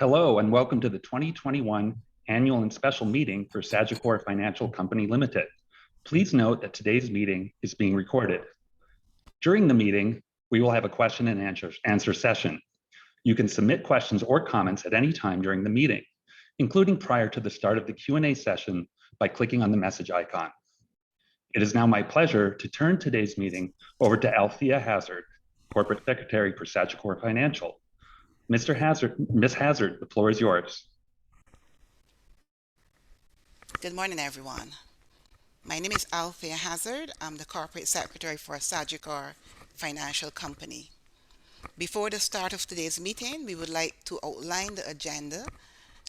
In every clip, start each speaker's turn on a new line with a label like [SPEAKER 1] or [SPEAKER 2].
[SPEAKER 1] Hello and welcome to the 2021 Annual and Special Meeting for Sagicor Financial Company Limited. Please note that today's meeting is being recorded. During the meeting, we will have a question and answer session. You can submit questions or comments at any time during the meeting, including prior to the start of the Q&A session by clicking on the message icon. It is now my pleasure to turn today's meeting over to Althea Hazard, Corporate Secretary for Sagicor Financial. Ms. Hazard, the floor is yours.
[SPEAKER 2] Good morning, everyone. My name is Althea Hazard. I'm the Corporate Secretary for Sagicor Financial Company. Before the start of today's meeting, we would like to outline the agenda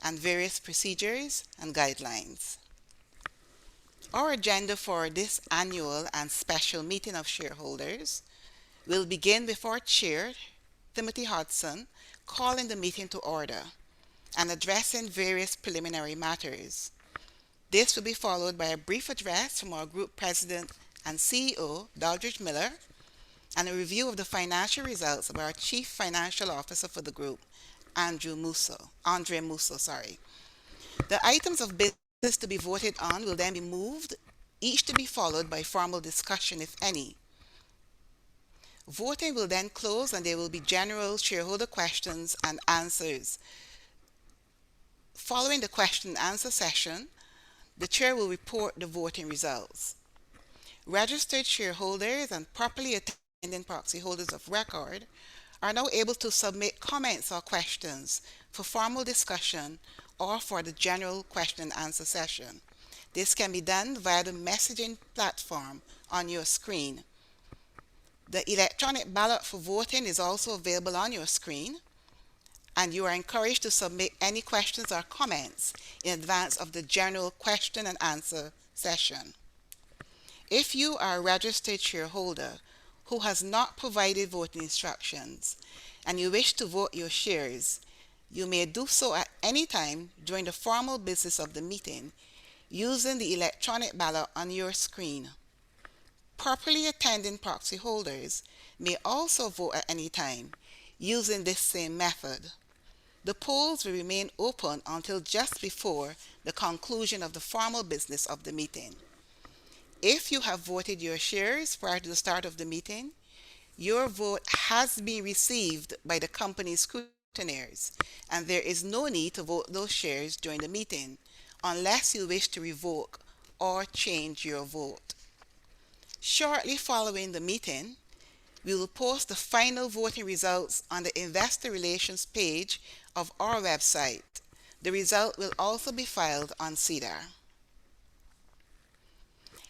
[SPEAKER 2] and various procedures and guidelines. Our agenda for this annual and special meeting of shareholders will begin with our Chair, Timothy Hodson, calling the meeting to order and addressing various preliminary matters. This will be followed by a brief address from our Group President and CEO, Daldridge Miller, and a review of the financial results of our Chief Financial Officer for the group, Andre Musso. The items of business to be voted on will then be moved, each to be followed by formal discussion, if any. Voting will then close and there will be general shareholder questions and answers. Following the question and answer session, the Chair will report the voting results. Registered shareholders and properly attending proxy holders of record are now able to submit comments or questions for formal discussion or for the general question and answer session. This can be done via the messaging platform on your screen. The electronic ballot for voting is also available on your screen, and you are encouraged to submit any questions or comments in advance of the general question and answer session. If you are a registered shareholder who has not provided voting instructions and you wish to vote your shares, you may do so at any time during the formal business of the meeting using the electronic ballot on your screen. Properly attending proxy holders may also vote at any time using this same method. The polls will remain open until just before the conclusion of the formal business of the meeting. If you have voted your shares prior to the start of the meeting, your vote has been received by the company's scrutineers, and there is no need to vote those shares during the meeting unless you wish to revoke or change your vote. Shortly following the meeting, we will post the final voting results on the Investor Relations page of our website. The result will also be filed on SEDAR.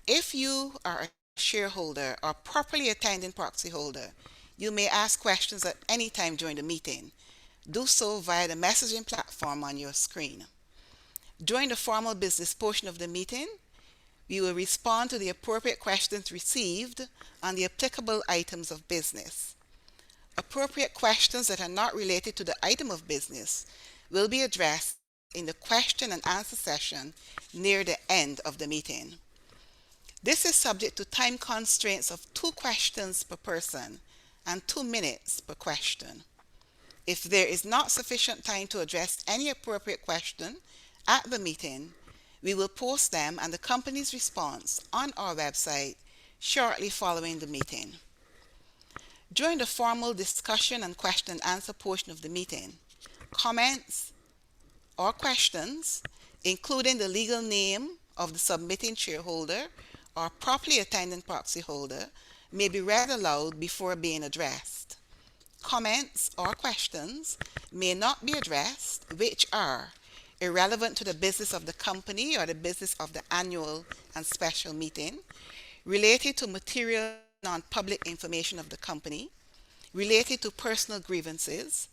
[SPEAKER 2] If you are a shareholder or properly attending proxy holder, you may ask questions at any time during the meeting. Do so via the messaging platform on your screen. During the formal business portion of the meeting, we will respond to the appropriate questions received on the applicable items of business. Appropriate questions that are not related to the item of business will be addressed in the question and answer session near the end of the meeting. This is subject to time constraints of 2 questions per person and 2 minutes per question. If there is not sufficient time to address any appropriate question at the meeting, we will post them and the company's response on our website shortly following the meeting. During the formal discussion and question and answer portion of the meeting, comments or questions, including the legal name of the submitting shareholder or properly attending proxy holder, may be read aloud before being addressed. Comments or questions may not be addressed, which are irrelevant to the business of the company or the business of the annual and special meeting, related to material non-public information of the company, related to personal grievances,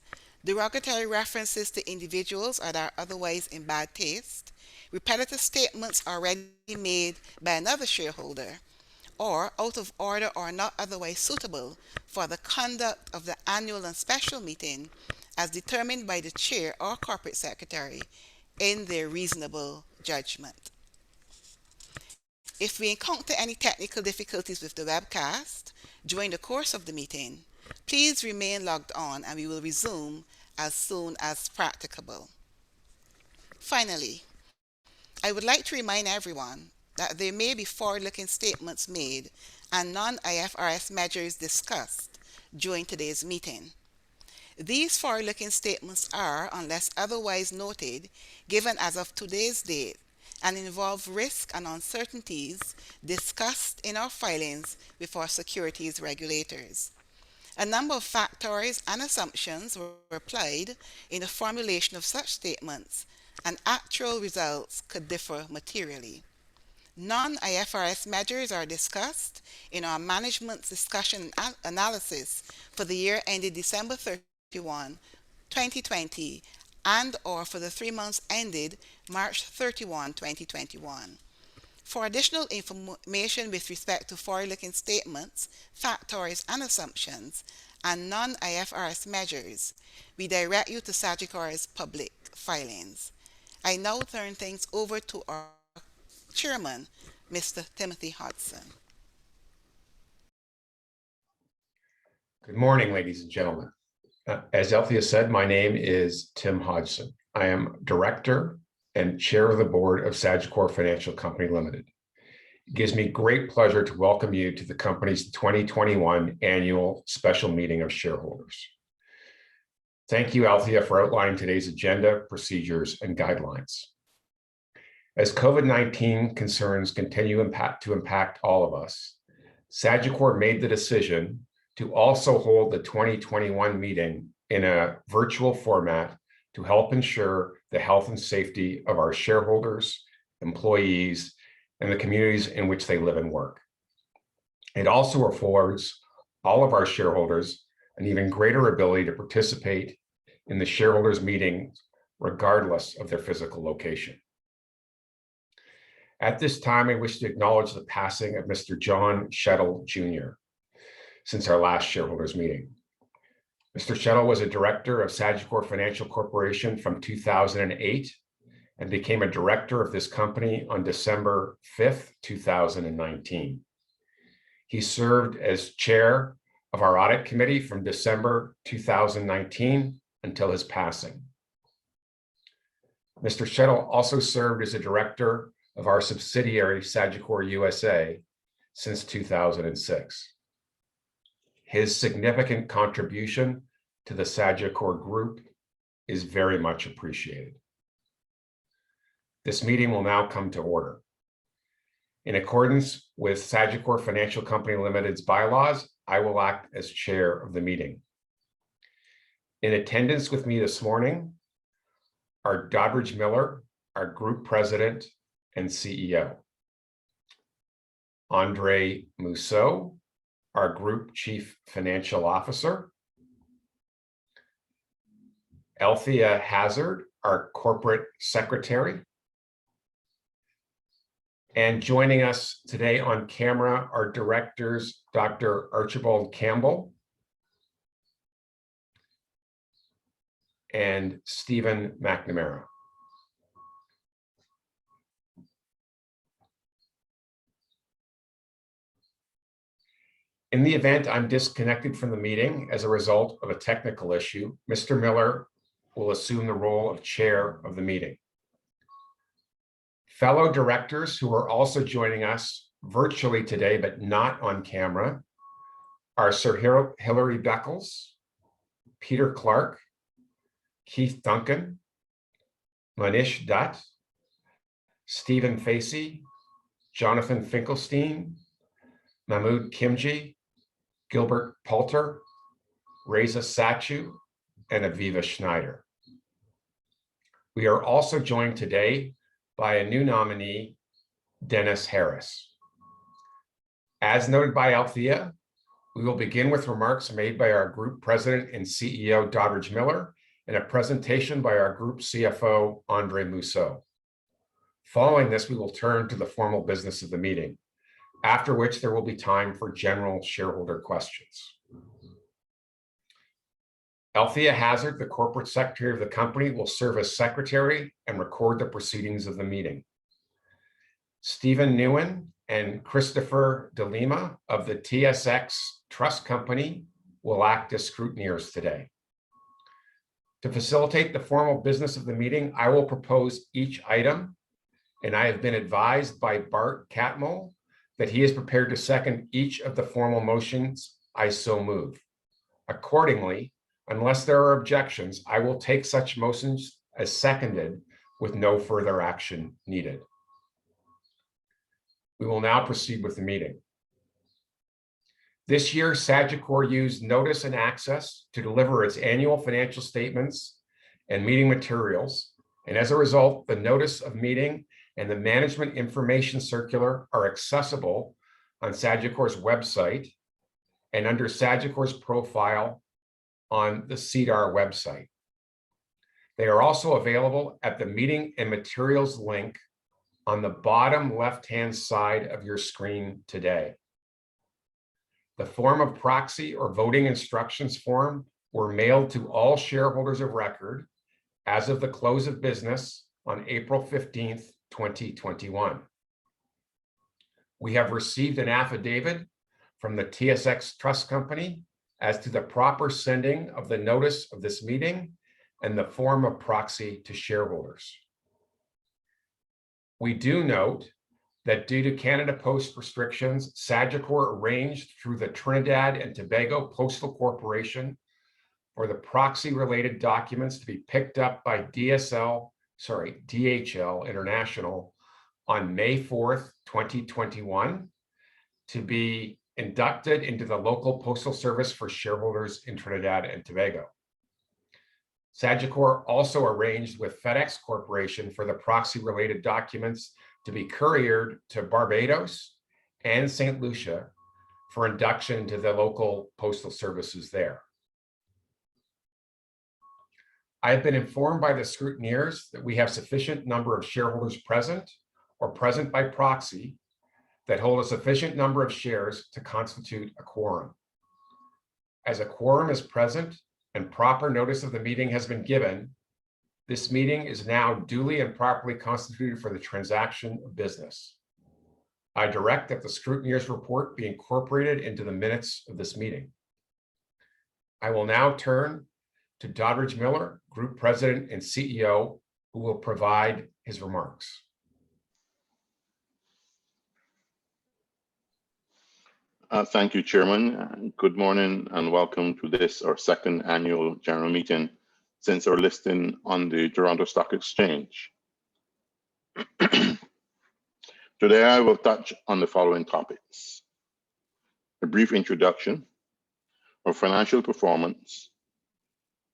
[SPEAKER 2] derogatory references to individuals that are otherwise in bad taste, repetitive statements already made by another shareholder, or out of order or not otherwise suitable for the conduct of the annual and special meeting as determined by the chair or corporate secretary in their reasonable judgment. If we encounter any technical difficulties with the webcast during the course of the meeting, please remain logged on and we will resume as soon as practicable. Finally, I would like to remind everyone that there may be forward-looking statements made and non-IFRS measures discussed during today's meeting. These forward-looking statements are, unless otherwise noted, given as of today's date and involve risks and uncertainties discussed in our filings with our securities regulators. A number of factors and assumptions were applied in the formulation of such statements, and actual results could differ materially. Non-IFRS measures are discussed in our management's discussion and analysis for the year ended December 31, 2020, and or for the 3 months ended March 31, 2021. For additional information with respect to forward-looking statements, factors and assumptions, and non-IFRS measures, we direct you to Sagicor's public filings. I now turn things over to our chairman, Mr. Timothy Hodson.
[SPEAKER 3] Good morning, ladies and gentlemen. As Althea said, my name is Tim Hodgson. I am Director and Chair of the Board of Sagicor Financial Company Limited. It gives me great pleasure to welcome you to the company's 2021 Annual Special Meeting of Shareholders. Thank you, Althea, for outlining today's agenda, procedures, and guidelines. As COVID-19 concerns continue to impact all of us, Sagicor made the decision to also hold the 2021 meeting in a virtual format to help ensure the health and safety of our shareholders, employees, and the communities in which they live and work. It also affords all of our shareholders an even greater ability to participate in the shareholders' meetings regardless of their physical location. At this time, I wish to acknowledge the passing of Mr. John Shettle Jr. since our last shareholders meeting. Mr. Shettle was a director of Sagicor Financial Corporation from 2008 and became a director of this company on December 5th, 2019. He served as chair of our audit committee from December 2019 until his passing. Mr. Shettle also served as a director of our subsidiary Sagicor USA since 2006. His significant contribution to the Sagicor Group is very much appreciated. This meeting will now come to order. In accordance with Sagicor Financial Company Limited's bylaws, I will act as chair of the meeting. In attendance with me this morning are Doddridge Miller, our Group President and CEO, Andre Mousseau, our Group Chief Financial Officer, Althea Hazard, our Corporate Secretary, and joining us today on camera are directors Dr. Archibald Campbell and Stephen McNamara. In the event I'm disconnected from the meeting as a result of a technical issue, Mr. Miller will assume the role of chair of the meeting. Fellow directors who are also joining us virtually today, but not on camera, are Sir Hilary Beckles, Peter Clark, Keith Duncan, Manish Dutt, Stephen Facey, Jonathan Finkelstein, Mahmood Kimji, Gilbert Poulter, Reza Sachu, and Aviva Schneider. We are also joined today by a new nominee, Dennis Harris. As noted by Althea, we will begin with remarks made by our Group President and CEO, Doddridge Miller, and a presentation by our Group CFO, Andre Mousseau. Following this, we will turn to the formal business of the meeting, after which there will be time for general shareholder questions. Althea Hazard, the Corporate Secretary of the company, will serve as secretary and record the proceedings of the meeting. Stephen Newen and Christopher De Lima of the TSX Trust Company will act as scrutineers today. To facilitate the formal business of the meeting, I will propose each item, and I have been advised by Bart Catmull that he is prepared to second each of the formal motions I so move. Accordingly, unless there are objections, I will take such motions as seconded with no further action needed. We will now proceed with the meeting. This year, Sagicor used notice and access to deliver its annual financial statements and meeting materials. And as a result, the notice of meeting and the management information circular are accessible on Sagicor's website and under Sagicor's profile on the SEDAR website. They are also available at the meeting and materials link on the bottom left-hand side of your screen today. The form of proxy or voting instructions form were mailed to all shareholders of record as of the close of business on April 15th, 2021. We have received an affidavit from the TSX Trust Company as to the proper sending of the notice of this meeting and the form of proxy to shareholders. We do note that due to Canada Post restrictions, Sagicor arranged through the Trinidad and Tobago Postal Corporation for the proxy-related documents to be picked up by DHL International on May 4th, 2021, to be inducted into the local postal service for shareholders in Trinidad and Tobago. Sagicor also arranged with FedEx Corporation for the proxy-related documents to be couriered to Barbados and St. Lucia for induction to the local postal services there. I have been informed by the scrutineers that we have sufficient number of shareholders present or present by proxy that hold a sufficient number of shares to constitute a quorum. As a quorum is present and proper notice of the meeting has been given, this meeting is now duly and properly constituted for the transaction of business. I direct that the scrutineer's report be incorporated into the minutes of this meeting. I will now turn to Doddridge Miller, Group President and CEO, who will provide his remarks.
[SPEAKER 4] Thank you, Chairman. Good morning and welcome to this, our second annual general meeting since our listing on the Toronto Stock Exchange. Today, I will touch on the following topics: a brief introduction, our financial performance,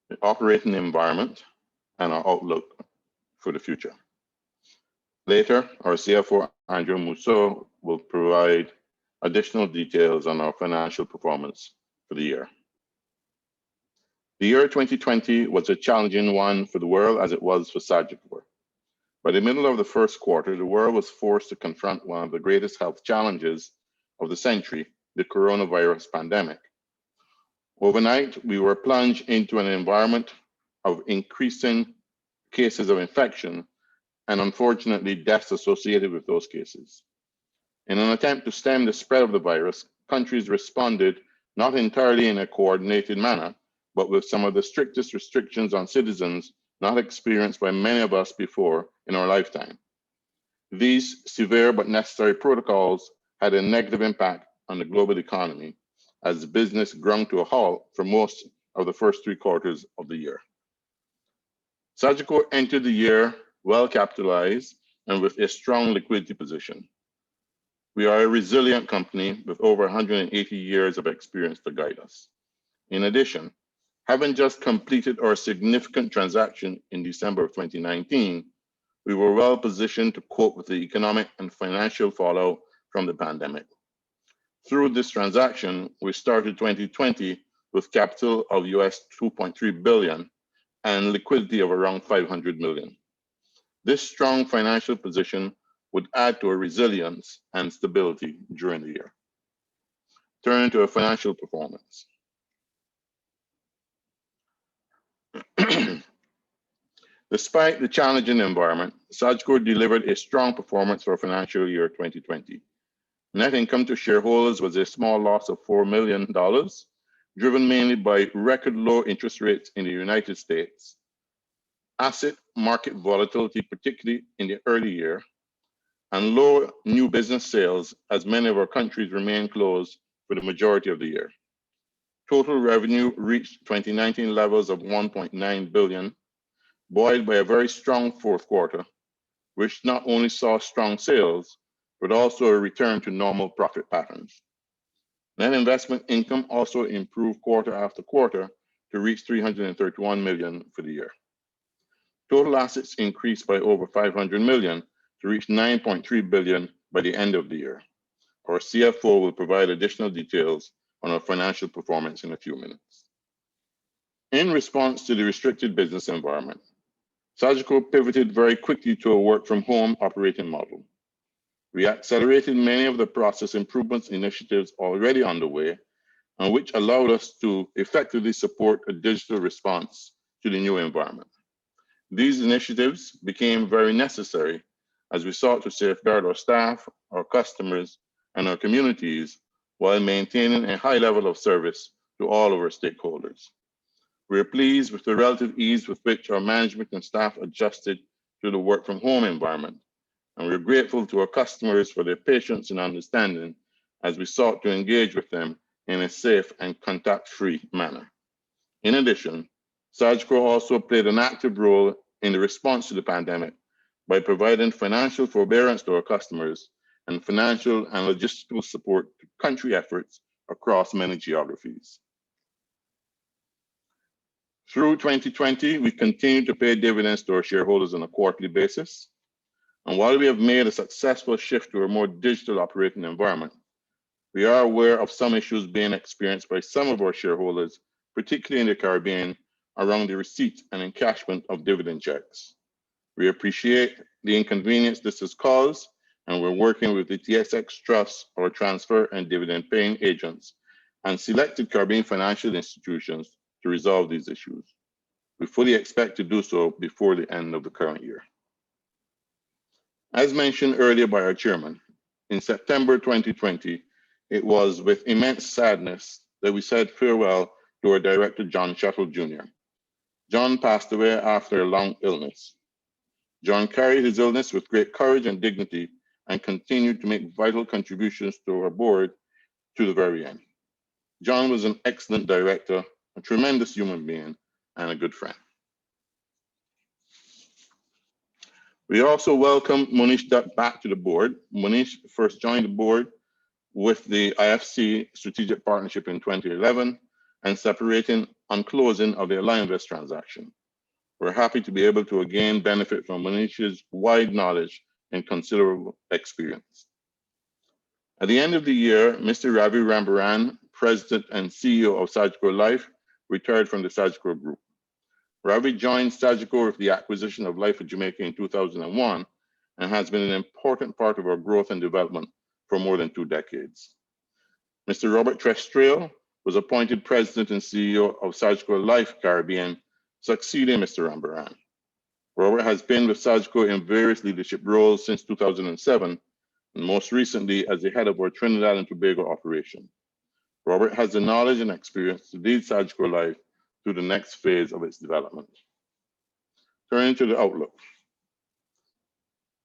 [SPEAKER 4] the operating environment, and our outlook for the future. Later, our CFO, Andrew Mousseau, will provide additional details on our financial performance for the year. The year 2020 was a challenging one for the world as it was for Sagicor. By the middle of the first quarter, the world was forced to confront one of the greatest health challenges of the century, the coronavirus pandemic. Overnight, we were plunged into an environment of increasing cases of infection and unfortunately deaths associated with those cases. In an attempt to stem the spread of the virus, countries responded not entirely in a coordinated manner, but with some of the strictest restrictions on citizens not experienced by many of us before in our lifetime. These severe but necessary protocols had a negative impact on the global economy as business ground to a halt for most of the first 3 quarters of the year. Sagicor entered the year well capitalized and with a strong liquidity position. We are a resilient company with over 180 years of experience to guide us. In addition, having just completed our significant transaction in December of 2019, we were well positioned to cope with the economic and financial fallout from the pandemic. Through this transaction, we started 2020 with capital of US $2.3 billion and liquidity of around $500 million. This strong financial position would add to our resilience and stability during the year. Turning to our financial performance. Despite the challenging environment, Sagicor delivered a strong performance for financial year 2020. Net income to shareholders was a small loss of $4 million, driven mainly by record low interest rates in the United States, asset market volatility, particularly in the early year, and low new business sales as many of our countries remain closed for the majority of the year. Total revenue reached 2019 levels of $1.9 billion, buoyed by a very strong fourth quarter, which not only saw strong sales, but also a return to normal profit patterns. Net investment income also improved quarter after quarter to reach $331 million for the year. Total assets increased by over $500 million to reach $9.3 billion by the end of the year. Our CFO will provide additional details on our financial performance in a few minutes. In response to the restricted business environment, Sagicor pivoted very quickly to a work-from-home operating model. We accelerated many of the process improvements initiatives already underway, and which allowed us to effectively support a digital response to the new environment. These initiatives became very necessary as we sought to safeguard our staff, our customers, and our communities while maintaining a high level of service to all of our stakeholders. We are pleased with the relative ease with which our management and staff adjusted to the work-from-home environment, and we are grateful to our customers for their patience and understanding as we sought to engage with them in a safe and contact-free manner. In addition, Sagicor also played an active role in the response to the pandemic by providing financial forbearance to our customers and financial and logistical support to country efforts across many geographies. Through 2020, we continue to pay dividends to our shareholders on a quarterly basis. And while we have made a successful shift to a more digital operating environment, we are aware of some issues being experienced by some of our shareholders, particularly in the Caribbean, around the receipt and encashment of dividend checks. We appreciate the inconvenience this has caused, and we're working with the TSX Trust, our transfer and dividend paying agents, and selected Caribbean financial institutions to resolve these issues. We fully expect to do so before the end of the current year. As mentioned earlier by our chairman, in September 2020, it was with immense sadness that we said farewell to our director, John Shuttle Jr. John passed away after a long illness. John carried his illness with great courage and dignity and continued to make vital contributions to our board to the very end. John was an excellent director, a tremendous human being, and a good friend. We also welcome Monish Dutt back to the board. Monish first joined the board with the IFC Strategic Partnership in 2011 and separating on closing of the Allianvest transaction. We're happy to be able to again benefit from Monish's wide knowledge and considerable experience. At the end of the year, Mr. Ravi Rambaran, President and CEO of Sagicor Life, retired from the Sagicor Group. Ravi joined Sagicor with the acquisition of Life of Jamaica in 2001 and has been an important part of our growth and development for more than 2 decades. Mr. Robert Trestrail was appointed President and CEO of Sagicor Life Caribbean, succeeding Mr. Rambaran. Robert has been with Sagicor in various leadership roles since 2007, and most recently as the head of our Trinidad and Tobago operation. Robert has the knowledge and experience to lead Sagicor Life through the next phase of its development. Turning to the outlook.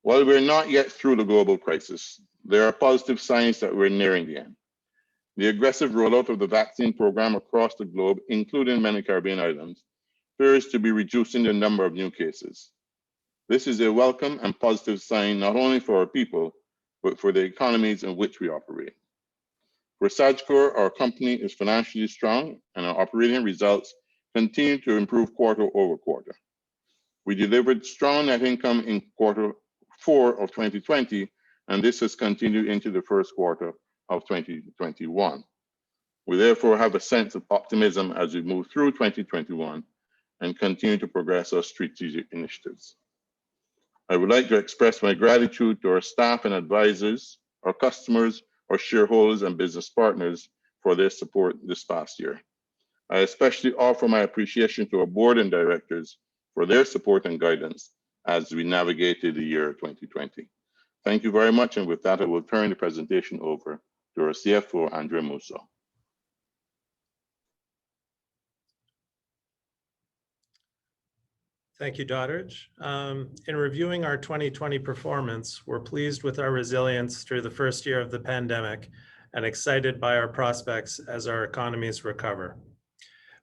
[SPEAKER 4] While we're not yet through the global crisis, there are positive signs that we're nearing the end. The aggressive rollout of the vaccine program across the globe, including many Caribbean islands, appears to be reducing the number of new cases. This is a welcome and positive sign not only for our people, but for the economies in which we operate. For Sagicor, our company is financially strong and our operating results continue to improve quarter over quarter. We delivered strong net income in quarter 4 of 2020, and this has continued into the first quarter of 2021. We therefore have a sense of optimism as we move through 2021 and continue to progress our strategic initiatives. I would like to express my gratitude to our staff and advisors, our customers, our shareholders and business partners for their support this past year. I especially offer my appreciation to our board and directors for their support and guidance as we navigated the year 2020. Thank you very much, and with that, I will turn the presentation over to our CFO, Andre Musso.
[SPEAKER 5] Thank you, Doddridge. In reviewing our 2020 performance, we're pleased with our resilience through the first year of the pandemic and excited by our prospects as our economies recover.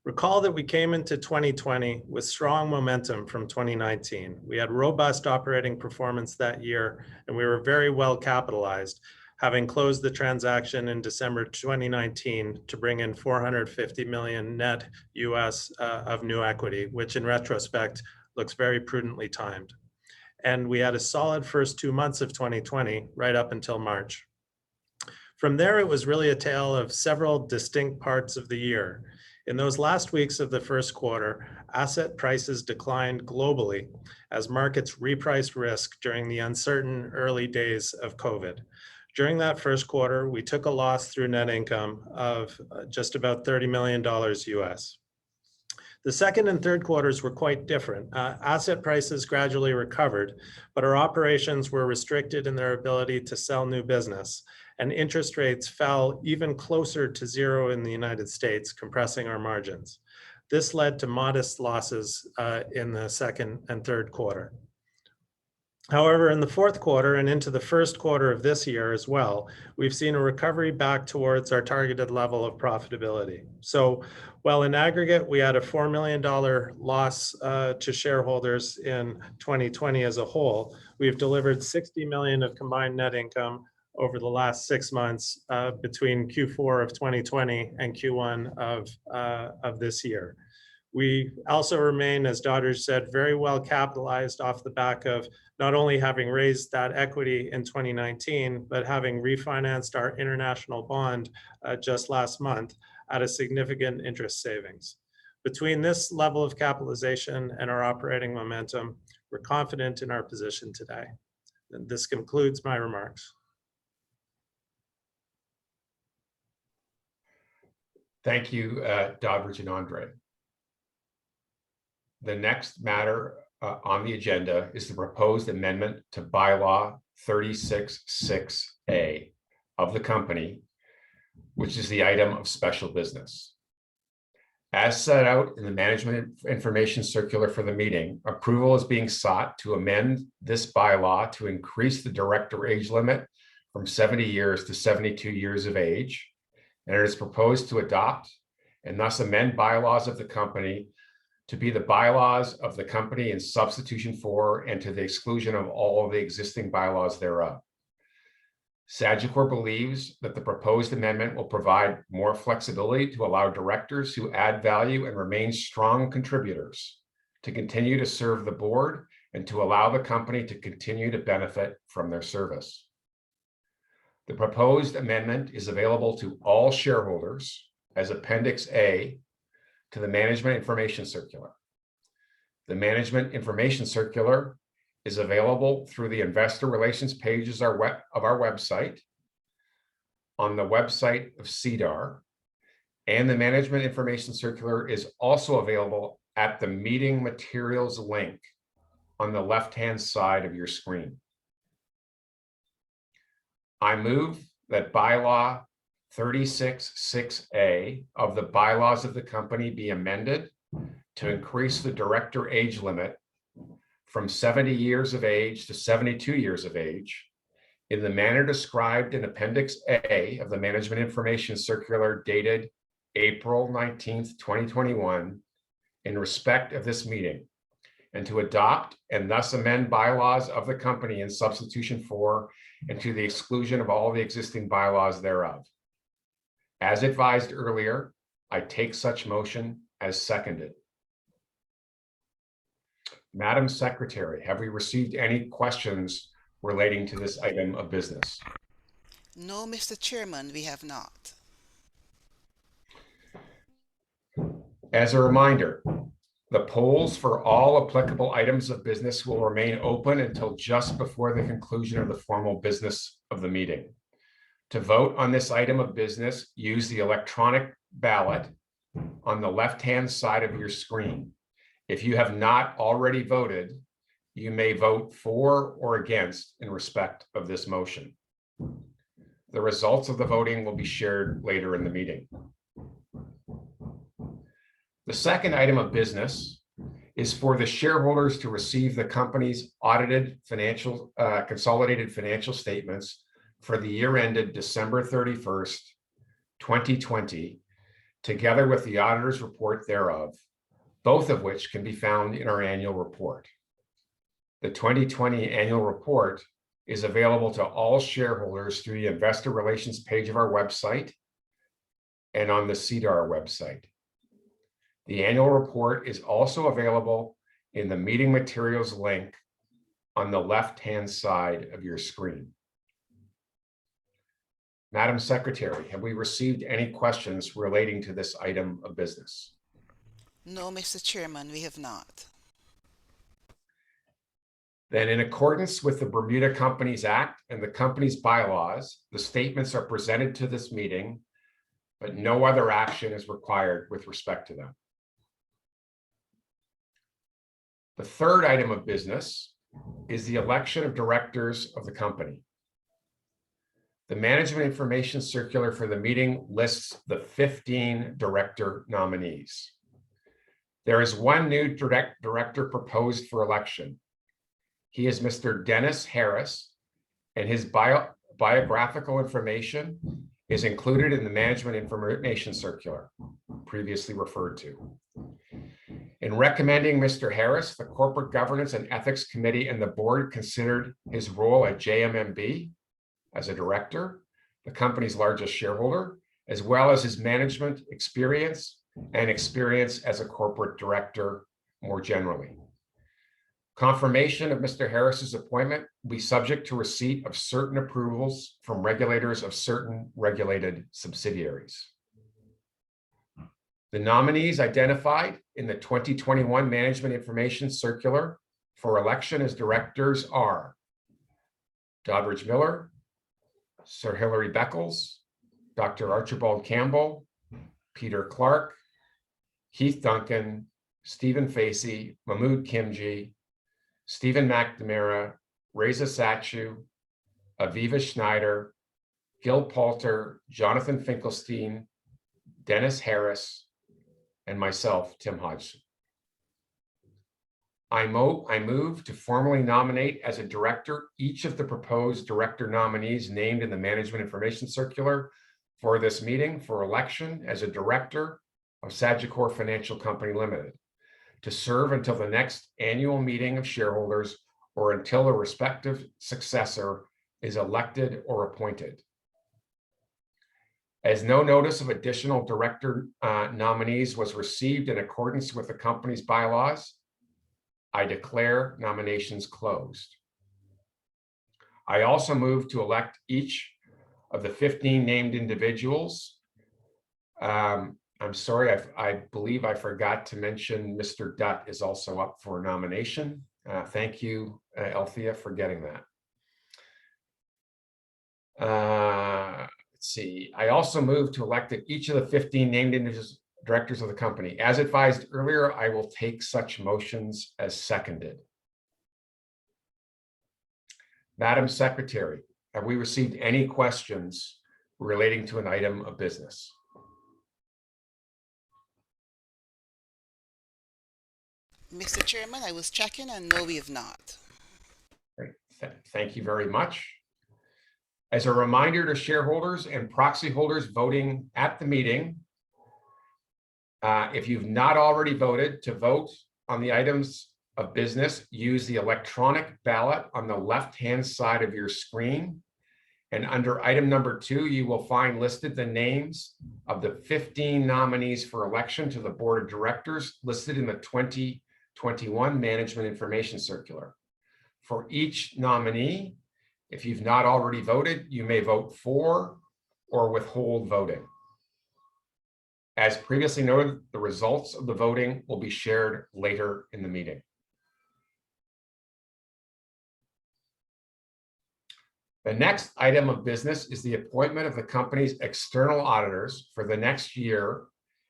[SPEAKER 5] Recall that we came into 2020 with strong momentum from 2019. We had robust operating performance that year, and we were very well capitalized, having closed the transaction in December 2019 to bring in $450 million net US of new equity, which in retrospect looks very prudently timed. And we had a solid first 2 months of 2020 right up until March. From there, it was really a tale of several distinct parts of the year. In those last weeks of the first quarter, asset prices declined globally as markets repriced risk during the uncertain early days of COVID. During that first quarter, we took a loss through net income of just about $30 million US. The second and third quarters were quite different. Asset prices gradually recovered, but our operations were restricted in their ability to sell new business, and interest rates fell even closer to zero in the United States, compressing our margins. This led to modest losses in the second and third quarter. However, in the fourth quarter and into the first quarter of this year as well, we've seen a recovery back towards our targeted level of profitability. So while in aggregate, we had a $4 million loss to shareholders in 2020 as a whole, we've delivered $60 million of combined net income over the last 6 months between Q4 of 2020 and Q1 of this year. We also remain, as Doddridge said, very well capitalized off the back of not only having raised that equity in 2019, but having refinanced our international bond just last month at a significant interest savings. Between this level of capitalization and our operating momentum, we're confident in our position today. And this concludes my remarks.
[SPEAKER 3] Thank you, Doddridge and Andre. The next matter on the agenda is the proposed amendment to bylaw 36(6)A of the company, which is the item of special business. As set out in the management information circular for the meeting, approval is being sought to amend this bylaw to increase the director age limit from 70 years to 72 years of age. And it is proposed to adopt and thus amend bylaws of the company to be the bylaws of the company in substitution for and to the exclusion of all of the existing bylaws thereof. Sagicor believes that the proposed amendment will provide more flexibility to allow directors who add value and remain strong contributors to continue to serve the board and to allow the company to continue to benefit from their service. The proposed amendment is available to all shareholders as Appendix A to the Management Information Circular. The Management Information Circular is available through the Investor Relations pages of our website, on the website of SEDAR, and the Management Information Circular is also available at the Meeting Materials link on the left-hand side of your screen. I move that bylaw 36(6)A of the bylaws of the company be amended to increase the director age limit from 70 years of age to 72 years of age in the manner described in Appendix A of the Management Information Circular dated April 19th, 2021, in respect of this meeting, and to adopt and thus amend bylaws of the company in substitution for and to the exclusion of all the existing bylaws thereof. As advised earlier, I take such motion as seconded. Madam Secretary, have we received any questions relating to this item of business?
[SPEAKER 2] No, Mr. Chairman, we have not.
[SPEAKER 3] As a reminder, the polls for all applicable items of business will remain open until just before the conclusion of the formal business of the meeting. To vote on this item of business, use the electronic ballot on the left-hand side of your screen. If you have not already voted, you may vote for or against in respect of this motion. The results of the voting will be shared later in the meeting. The second item of business is for the shareholders to receive the company's audited consolidated financial statements for the year ended December 31st, 2020, together with the auditor's report thereof, both of which can be found in our annual report. The 2020 annual report is available to all shareholders through the investor relations page of our website and on the SEDAR website. The annual report is also available in the meeting materials link on the left-hand side of your screen. Madam Secretary, have we received any questions relating to this item of business?
[SPEAKER 2] No, Mr. Chairman, we have not.
[SPEAKER 3] Then, in accordance with the Bermuda Companies Act and the company's bylaws, the statements are presented to this meeting, but no other action is required with respect to them. The third item of business is the election of directors of the company. The management information circular for the meeting lists the 15 director nominees. There is one new director proposed for election. He is Mr. Dennis Harris, and his biographical information is included in the management information circular previously referred to. In recommending Mr. Harris, the Corporate Governance and Ethics Committee and the board considered his role at JMMB as a director, the company's largest shareholder, as well as his management experience and experience as a corporate director more generally. Confirmation of Mr. Harris's appointment will be subject to receipt of certain approvals from regulators of certain regulated subsidiaries. The nominees identified in the 2021 Management Information Circular for election as directors are Doddridge Miller, Sir Hilary Beckles, Dr. Archibald Campbell, Peter Clark, Keith Duncan, Stephen Facey, Mahmood Kimji, Stephen McNamara, Reza Satchu, Aviva Schneider, Gil Poulter, Jonathan Finkelstein, Dennis Harris, and myself, Tim Hodgson. I move to formally nominate as a director each of the proposed director nominees named in the Management Information Circular for this meeting for election as a director of Sagicor Financial Company Limited to serve until the next annual meeting of shareholders or until a respective successor is elected or appointed. As no notice of additional director nominees was received in accordance with the company's bylaws, I declare nominations closed. I also move to elect each of the 15 named individuals. I'm sorry, I believe I forgot to mention Mr. Dutt is also up for nomination. Thank you, Althea, for getting that. Let's see. I also move to elect each of the 15 named directors of the company. As advised earlier, I will take such motions as seconded. Madam Secretary, have we received any questions relating to an item of business?
[SPEAKER 2] Mr. Chairman, I was checking and no, we have not.
[SPEAKER 3] Great. Thank you very much. As a reminder to shareholders and proxy holders voting at the meeting, if you've not already voted, to vote on the items of business, use the electronic ballot on the left-hand side of your screen. And under item number 2, you will find listed the names of the 15 nominees for election to the board of directors listed in the 2021 Management Information Circular. For each nominee, if you've not already voted, you may vote for or withhold voting. As previously noted, the results of the voting will be shared later in the meeting. The next item of business is the appointment of the company's external auditors for the next year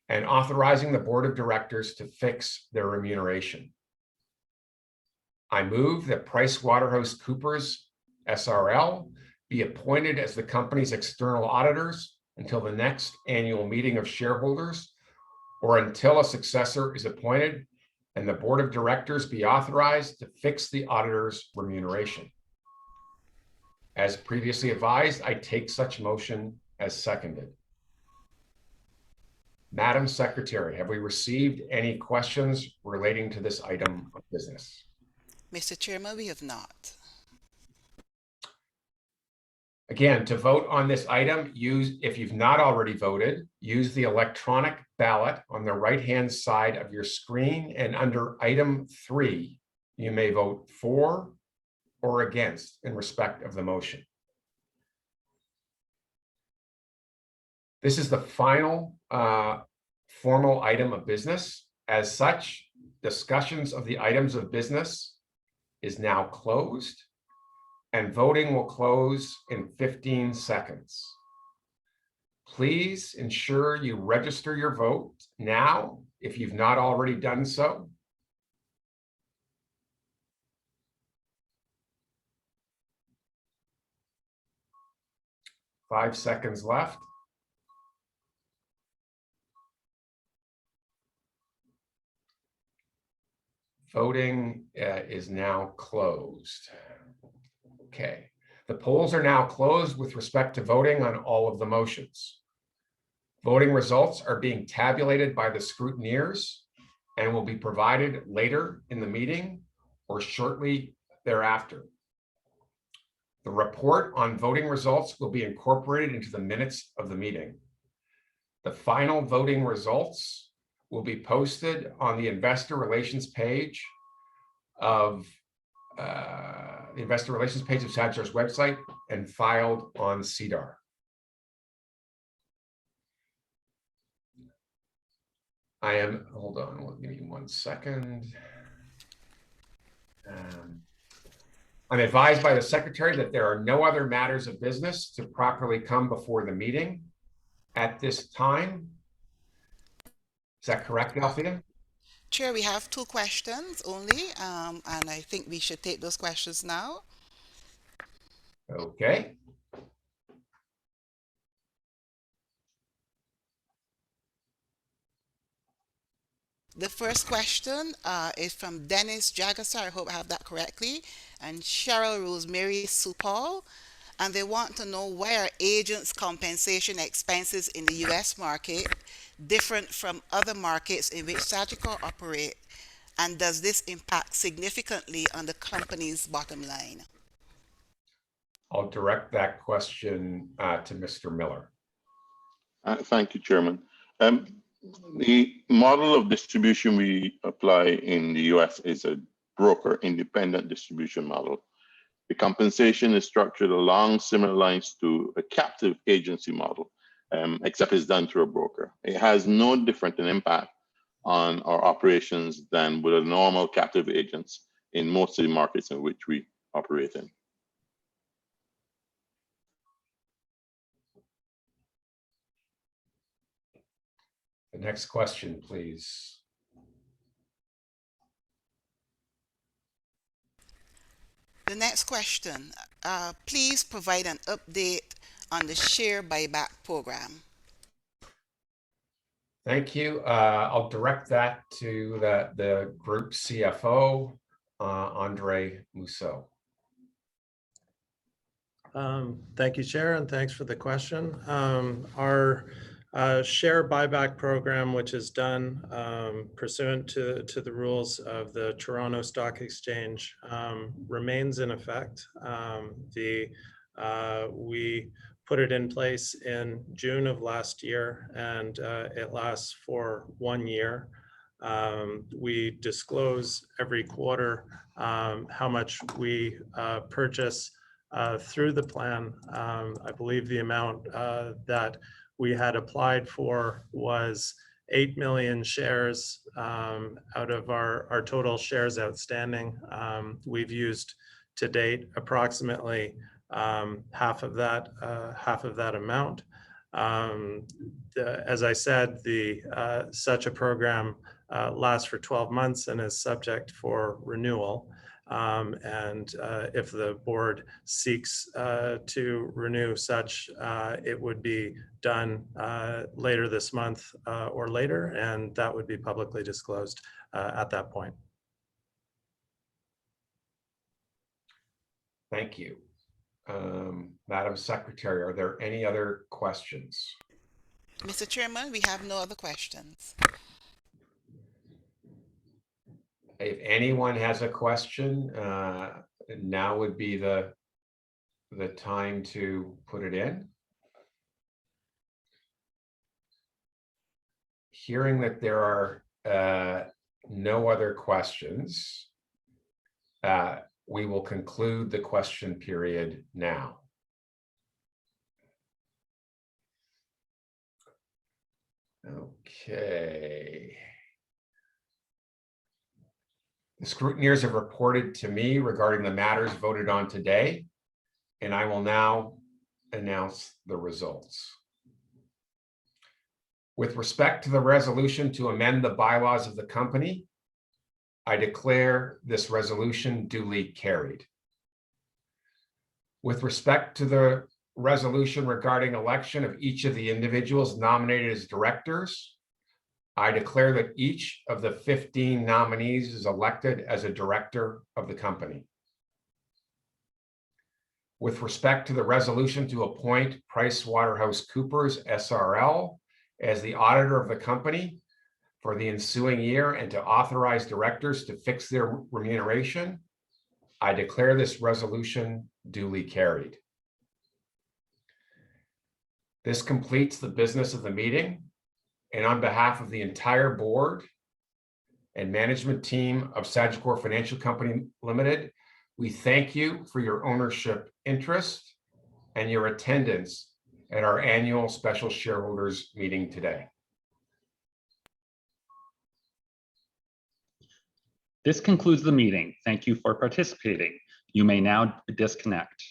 [SPEAKER 3] and authorizing the board of directors to fix their remuneration. I move that PricewaterhouseCoopers SRL be appointed as the company's external auditors until the next annual meeting of shareholders or until a successor is appointed and the board of directors be authorized to fix the auditor's remuneration. As previously advised, I take such motion as seconded. Madam Secretary, have we received any questions relating to this item of business?
[SPEAKER 2] Mr. Chairman, we have not.
[SPEAKER 3] Again, to vote on this item, if you've not already voted, use the electronic ballot on the right-hand side of your screen, and under item 3, you may vote for or against in respect of the motion. This is the final formal item of business. As such, discussions of the items of business is now closed, and voting will close in 15 seconds. Please ensure you register your vote now if you've not already done so. Five seconds left. Voting is now closed. Okay, the polls are now closed with respect to voting on all of the motions. Voting results are being tabulated by the scrutineers and will be provided later in the meeting or shortly thereafter. The report on voting results will be incorporated into the minutes of the meeting. The final voting results will be posted on the investor relations page of Sagicor's website and filed on SEDAR. Hold on, give me 1 second. I'm advised by the secretary that there are no other matters of business to properly come before the meeting at this time. Is that correct, Althea?
[SPEAKER 2] Chair, we have 2 questions only, and I think we should take those questions now.
[SPEAKER 3] Okay.
[SPEAKER 2] The first question is from Dennis Jagassar, I hope I have that correctly, and Cheryl Rosemary Supal, and they want to know why are agents' compensation expenses in the U.S. market different from other markets in which Sagicor operate, and does this impact significantly on the company's bottom line?
[SPEAKER 3] I'll direct that question to Mr. Miller.
[SPEAKER 4] Thank you, Chairman. The model of distribution we apply in the US is a broker independent distribution model. The compensation is structured along similar lines to a captive agency model, except it's done through a broker. It has no different an impact on our operations than with a normal captive agents in most of the markets in which we operate in.
[SPEAKER 3] The next question, please.
[SPEAKER 2] The next question, please provide an update on the share buyback program.
[SPEAKER 3] Thank you. I'll direct that to the group CFO, Andre Mousseau.
[SPEAKER 5] Thank you, Chair, and thanks for the question. Our share buyback program, which is done pursuant to the rules of the Toronto Stock Exchange, remains in effect. We put it in place in June of last year, and it lasts for 1 year. We disclose every quarter how much we purchase through the plan. I believe the amount that we had applied for was 8 million shares out of our total shares outstanding. We've used to date approximately half of that amount. As I said, such a program lasts for 12 months and is subject for renewal. If the board seeks to renew such, it would be done later this month or later, and that would be publicly disclosed. at that point.
[SPEAKER 3] Thank you. Madam Secretary, are there any other questions?
[SPEAKER 2] Mr. Chairman, we have no other questions.
[SPEAKER 3] If anyone has a question, now would be the time to put it in. Hearing that there are no other questions, we will conclude the question period now. Okay. The scrutineers have reported to me regarding the matters voted on today, and I will now announce the results. With respect to the resolution to amend the bylaws of the company, I declare this resolution duly carried. With respect to the resolution regarding election of each of the individuals nominated as directors, I declare that each of the 15 nominees is elected as a director of the company. With respect to the resolution to appoint PricewaterhouseCoopers SRL as the auditor of the company for the ensuing year and to authorize directors to fix their remuneration, I declare this resolution duly carried. This completes the business of the meeting, and on behalf of the entire board and management team of Sagicor Financial Company Limited, we thank you for your ownership interest and your attendance at our annual special shareholders meeting today.
[SPEAKER 1] This concludes the meeting. Thank you for participating. You may now disconnect.